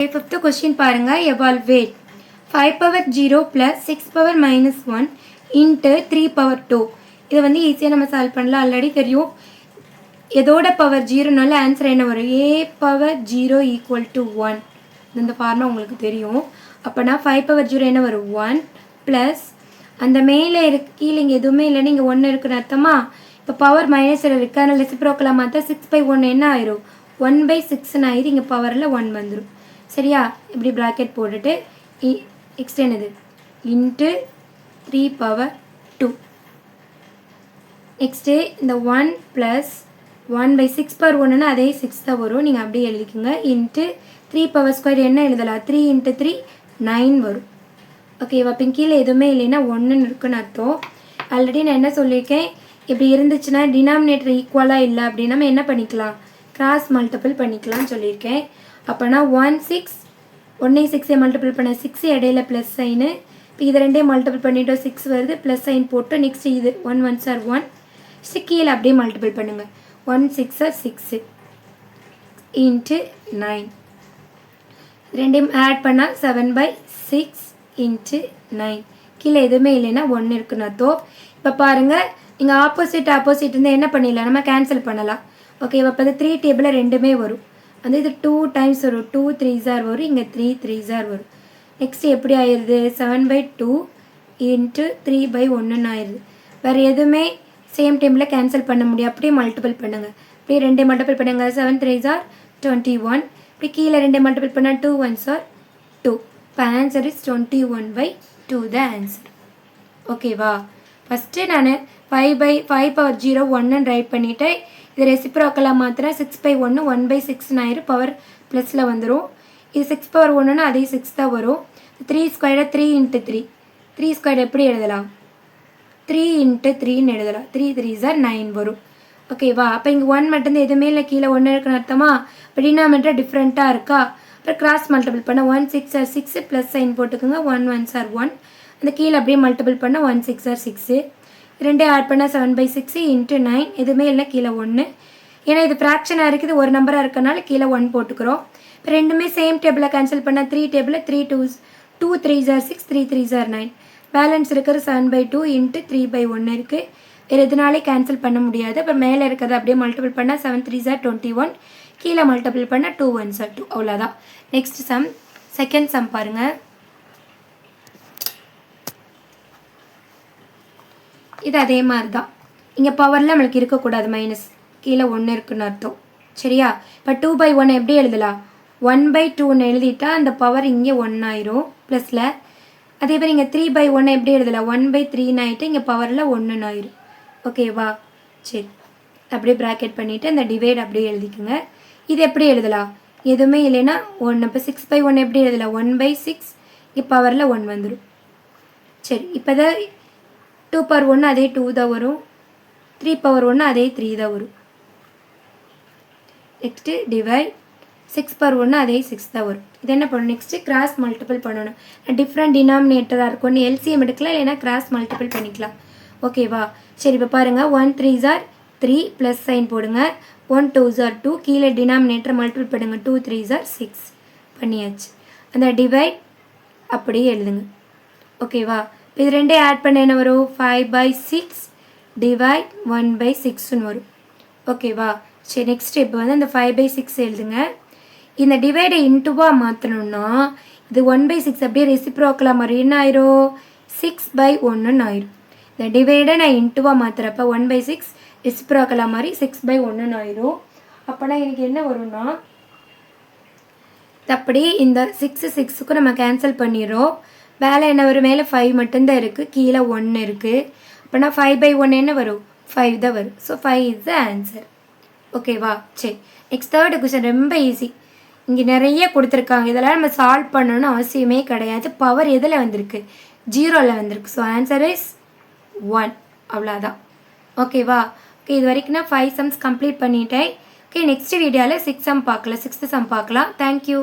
Fifth question பாருங்க. Evaluate 5 power 0 plus 6 power minus 1 into 3 power 2. இது வந்து ஈஸியாக நம்ம சால்வ் பண்ணலாம். ஆல்ரெடி தெரியும். எதோட பவர் 0னால ஆன்சர் என்ன வரும்? a power 0 equal to 1. இந்த ஃபார்முலா உங்களுக்கு தெரியும். அப்போனா 5 power 0 என்ன வரும்? 1 ப்ளஸ் அந்த மேலே இருக்கு கீழே இங்கே எதுவுமே இல்லை, நீங்கள் 1 இருக்குன்னு அர்த்தமா? இப்போ பவர் மைனஸ் இருக்குது, அதனால் ரெசிப்ரோக்கலாக மாற்ற 6/1 என்ன ஆயிரும்? 1/6 ஆயிரும். இங்கே பவரில் 1 வந்துடும். சரியா? இப்படி ப்ராக்கெட் போட்டுட்டு நெக்ஸ்ட் என்னது? Into 3 power 2. நெக்ஸ்ட்டு இந்த 1 ப்ளஸ் 1/6/1ன்னா அதே 6 தான் வரும். நீங்கள் அப்படியே எழுதிக்கோங்க. இன்ட்டு 3 பவர் ஸ்கொயர் என்ன எழுதலாம்? 3 × 3 9 வரும். ஓகேவா? இப்போ கீழே எதுவுமே இல்லைன்னா 1ன்னு இருக்குன்னு அர்த்தம். ஆல்ரெடி நான் என்ன சொல்லியிருக்கேன், இப்படி இருந்துச்சுன்னா டினாமினேட்டர் ஈக்குவலாக இல்லை அப்படின்னா நம்ம என்ன பண்ணிக்கலாம்? கிராஸ் மல்டிபிள் பண்ணிக்கலாம்னு சொல்லியிருக்கேன். அப்போனா 1 6 1 6 மல்டிபிள் பண்ண 6 இடையில ப்ளஸ் சைனு. இப்போ இது ரெண்டே மல்டிபிள் பண்ணிவிட்டோம், 6 வருது, ப்ளஸ் சைன் போட்டு நெக்ஸ்ட் இது 1 1s are 1. கீழே அப்படியே மல்டிபிள் பண்ணுங்கள். 1 6 are 6 இன்ட்டு 9. ரெண்டையும் ஆட் பண்ணால் 7/6 இன்ட்டு 9. கீழே எதுவுமே இல்லைன்னா 1 இருக்குன்னு அர்த்தம். இப்போ பாருங்கள், இங்கே ஆப்போசிட் இருந்தால் என்ன பண்ணிடலாம்? நம்ம கேன்சல் பண்ணலாம். ஓகே, இப்போ அது 3 டேபிளில் ரெண்டுமே வரும். வந்து இது 2 டைம்ஸ் வரும். 2 3s are வரும். இங்கே 3 3s are வரும். நெக்ஸ்ட் எப்படி ஆயிடுது? 7/2 இன்ட்டு 3/1 ஆயிடுது. வேறு எதுவுமே சேம் டைமில் கேன்சல் பண்ண முடியும். அப்படியே மல்டிபிள் பண்ணுங்கள். அப்படியே ரெண்டே மல்டிபிள் பண்ணுங்கள். 7 3s are 21. இப்படி கீழே ரெண்டே மல்டிபிள் பண்ணால் 2 1s are 2. இப்போ ஆன்சர் இஸ் 21/2 த ஆன்சர். ஓகேவா? ஃபஸ்ட்டு நான் 5 power 0 1ன்னு ரைட் பண்ணிவிட்டேன். இது ரெசிப்ரோக்கலாக மாத்திர 6/1 1/6 ஆயிரும். பவர் ப்ளஸில் வந்துடும். இது 6/1ன்னா அதே 6 தான் வரும். 3 ஸ்கொயரை 3 × 3. 3 ஸ்கொயர் எப்படி எழுதலாம்? 3 × 3ன்னு எழுதலாம். 3 3s are 9 வரும். ஓகேவா? அப்போ இங்கே 1 மட்டும்தான், எதுவுமே இல்லை, கீழே 1 இருக்குன்னு அர்த்தமா? இப்போ டினாமினேட்டர் டிஃப்ரெண்ட்டாக இருக்கா? அப்புறம் கிராஸ் மல்டிபிள் பண்ண 1 6 are 6 ப்ளஸ் சைன் போட்டுக்கோங்க. 1 1s are 1. அந்த கீழே அப்படியே மல்டிபிள் பண்ண 1 6 are 6. ரெண்டே ஆட் பண்ணால் 7/6 இன்ட்டு 9. எதுவுமே இல்லை, கீழே 1. ஏன்னா இது ஃப்ராக்ஷனாக இருக்குது, ஒரு நம்பராக இருக்கனால கீழே 1 போட்டுக்கிறோம். இப்போ ரெண்டுமே சேம் டேபிளில் கேன்சல் பண்ணால் 3 டேபிளில் 3 3s are 6 3 3s are 9. Balance இருக்கிற 7/2 இன்ட்டு 3/1 இருக்குது. வேறு எதுனாலே கேன்சல் பண்ண முடியாது. அப்புறம் மேலே இருக்கிறத அப்படியே மல்டிபிள் பண்ணால் 7 3s are 21. கீழே மல்டிபிள் பண்ணால் 2 1s are 2. அவ்வளோதான். நெக்ஸ்ட் சம், செகண்ட் சம் பாருங்கள். இது அதே மாதிரி தான். இங்கே பவரில் நம்மளுக்கு இருக்கக்கூடாது, மைனஸ், கீழே 1 இருக்குன்னு அர்த்தம். சரியா? இப்போ 2/1 எப்படி எழுதலாம்? 1/2ன்னு எழுதிட்டா அந்த பவர் இங்கே 1 ஆயிரும் ப்ளஸில். அதே மாதிரி இங்கே 3/1 எப்படி எழுதலாம்? 1/3ன்னு ஆகிட்டு இங்கே பவரில் 1ன்னு ஆயிரும். ஓகேவா? சரி, அப்படியே ப்ராக்கெட் பண்ணிவிட்டு அந்த டிவைட் அப்படியே எழுதிக்குங்க. இது எப்படி எழுதலாம்? எதுவுமே இல்லைன்னா 1. இப்போ 6/1 எப்படி எழுதலாம்? 1/6 இங்கே பவரில் 1 வந்துடும். சரி, இப்போ தான் 2/1 அதே 2 தான் வரும். 3/1 அதே 3 தான் வரும். நெக்ஸ்ட்டு டிவைட் 6/1 அதே 6 தான் வரும். இது என்ன பண்ணணும்? நெக்ஸ்ட்டு கிராஸ் மல்டிபிள் பண்ணணும். டிஃப்ரெண்ட் டினாமினேட்டராக இருக்கும்னு எல்சிஎம் எடுக்கலாம், இல்லைன்னா கிராஸ் மல்டிபிள் பண்ணிக்கலாம். ஓகேவா? சரி, இப்போ பாருங்கள். 1 3s are 3 ப்ளஸ் சைன் போடுங்க. 1 2s are 2. கீழே டினாமினேட்டர் மல்டிபிள் பண்ணுங்க. 2 3s are 6 பண்ணியாச்சு. அந்த டிவைட் அப்படியே எழுதுங்க. ஓகேவா? இது ரெண்டே ஆட் பண்ண என்ன வரும்? 5/6 டிவைட் 1/6ன்னு வரும். ஓகேவா? சரி, நெக்ஸ்ட் இப்போ வந்து அந்த 5/6 எழுதுங்க. இந்த டிவைடை இன்ட்டுவாக மாற்றணும்னா இது 1/6 அப்படியே ரெசிப்ரோக்கலாக மாதிரி என்ன ஆயிரும்? 6/1ன்னு ஆயிரும். இந்த டிவைடை நான் இன்ட்டுவாக மாற்றுறப்ப 1/6 ரெசிப்ரோக்கலாக மாதிரி 6/1ன்னு ஆயிரும். அப்போனா எனக்கு என்ன வரும்னா, அப்படி இந்த 6 6க்கும் நம்ம கேன்சல் பண்ணிடுறோம். வேலை என்ன வரும்? மேலே 5 மட்டும்தான் இருக்குது, கீழே 1 இருக்குது. அப்போனா 5/1 என்ன வரும்? 5 தான் வரும். So 5 is the answer. ஓகேவா? சரி, நெக்ஸ்ட் தேர்டு கொஸ்டின் ரொம்ப ஈஸி. இங்கே நிறைய கொடுத்துருக்காங்க. இதெல்லாம் நம்ம சால்வ் பண்ணணும்னு அவசியமே கிடையாது. பவர் எதில் வந்திருக்கு? 0ல் வந்திருக்கு. So answer is 1. அவ்வளோதான். ஓகேவா? ஓகே, இது வரைக்கும் நான் 5 சம்ஸ் கம்ப்ளீட் பண்ணிட்டேன். ஓகே, நெக்ஸ்ட் வீடியோவில் 6 சம் பார்க்கலாம், 6th சம் பார்க்கலாம். தேங்க்யூ.